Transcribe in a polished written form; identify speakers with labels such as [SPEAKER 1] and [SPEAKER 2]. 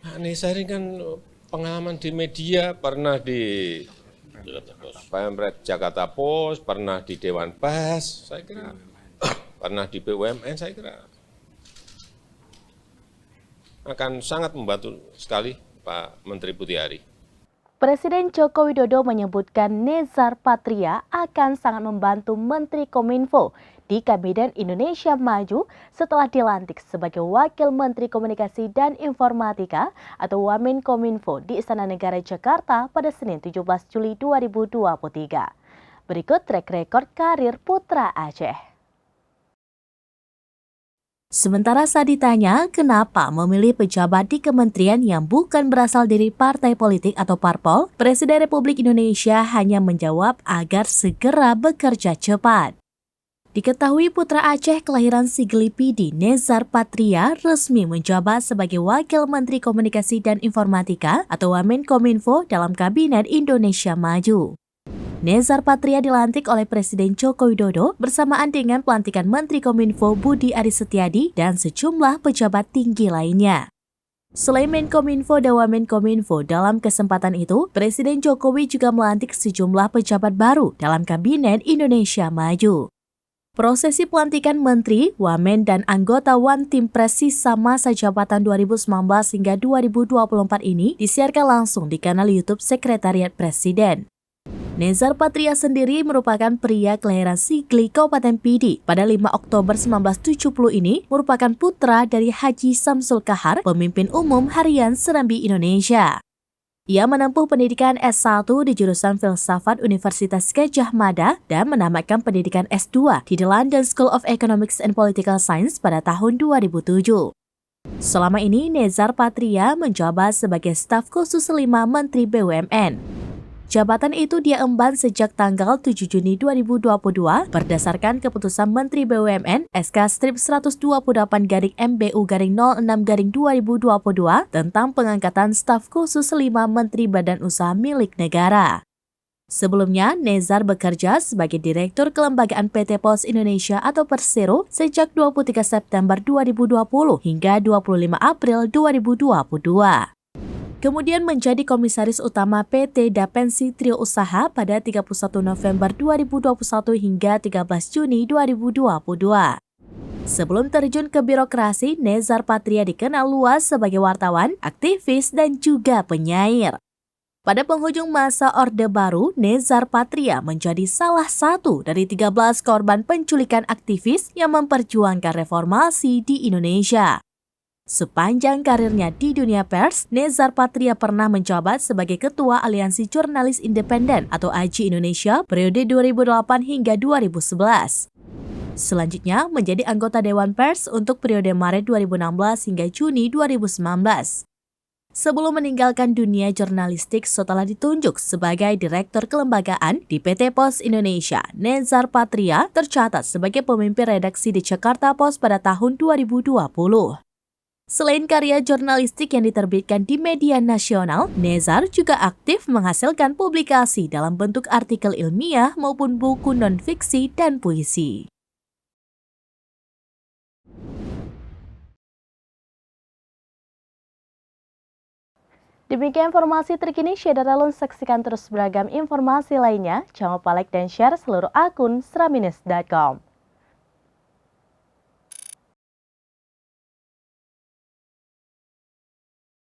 [SPEAKER 1] Pak Nesa ini kan pengalaman di media, pernah di Pemret Jakarta Post, pernah di Dewan Pers, saya kira, pernah di BUMN, saya kira akan sangat membantu sekali Pak Menteri Putihari.
[SPEAKER 2] Presiden Joko Widodo menyebutkan Nezar Patria akan sangat membantu Menteri Kominfo di Kabinet Indonesia Maju setelah dilantik sebagai Wakil Menteri Komunikasi dan Informatika atau Wamenkominfo di Istana Negara Jakarta pada Senin 17 Juli 2023. Berikut track record karir Putra Aceh. Sementara saat ditanya kenapa memilih pejabat di kementerian yang bukan berasal dari partai politik atau parpol, Presiden Republik Indonesia hanya menjawab agar segera bekerja cepat. Diketahui Putra Aceh kelahiran Sigli Pidi, Nezar Patria resmi menjabat sebagai Wakil Menteri Komunikasi dan Informatika atau Wamenkominfo dalam Kabinet Indonesia Maju. Nezar Patria dilantik oleh Presiden Joko Widodo bersamaan dengan pelantikan Menteri Kominfo Budi Aris Setiadi dan sejumlah pejabat tinggi lainnya. Selain Menkominfo dan Wamenkominfo, dalam kesempatan itu, Presiden Jokowi juga melantik sejumlah pejabat baru dalam Kabinet Indonesia Maju. Prosesi pelantikan Menteri, Wamen, dan anggota One Team Press sisa masa jabatan 2019 hingga 2024 ini disiarkan langsung di kanal YouTube Sekretariat Presiden. Nezar Patria sendiri merupakan pria kelahiran Sigli, Kabupaten Pidi. Pada 5 Oktober 1970 ini merupakan putra dari Haji Samsul Kahar, pemimpin umum Harian Serambi Indonesia. Ia menempuh pendidikan S1 di jurusan Filsafat Universitas Gadjah Mada dan menamatkan pendidikan S2 di The London School of Economics and Political Science pada tahun 2007. Selama ini, Nezar Patria menjabat sebagai staf khusus 5 Menteri BUMN. Jabatan itu dia emban sejak tanggal 7 Juni 2022 berdasarkan keputusan Menteri BUMN SK-128-MBU-06-2022 tentang pengangkatan staf khusus 5 Menteri Badan Usaha milik negara. Sebelumnya, Nezar bekerja sebagai Direktur Kelembagaan PT Pos Indonesia atau Persero sejak 23 September 2020 hingga 25 April 2022. Kemudian menjadi Komisaris Utama PT Dapensi Trio Usaha pada 31 November 2021 hingga 13 Juni 2022. Sebelum terjun ke birokrasi, Nezar Patria dikenal luas sebagai wartawan, aktivis, dan juga penyair. Pada penghujung masa Orde Baru, Nezar Patria menjadi salah satu dari 13 korban penculikan aktivis yang memperjuangkan reformasi di Indonesia. Sepanjang karirnya di dunia pers, Nezar Patria pernah menjabat sebagai Ketua Aliansi Jurnalis Independen atau AJI Indonesia periode 2008 hingga 2011. Selanjutnya menjadi anggota Dewan Pers untuk periode Maret 2016 hingga Juni 2019. Sebelum meninggalkan dunia jurnalistik setelah ditunjuk sebagai Direktur Kelembagaan di PT Pos Indonesia, Nezar Patria tercatat sebagai pemimpin redaksi di Jakarta Post pada tahun 2020. Selain karya jurnalistik yang diterbitkan di media nasional, Nezar juga aktif menghasilkan publikasi dalam bentuk artikel ilmiah maupun buku non-fiksi dan puisi. Demikian informasi terkini, Syederalun saksikan terus beragam informasi lainnya. Jangan lupa like dan share seluruh akun seraminus.com.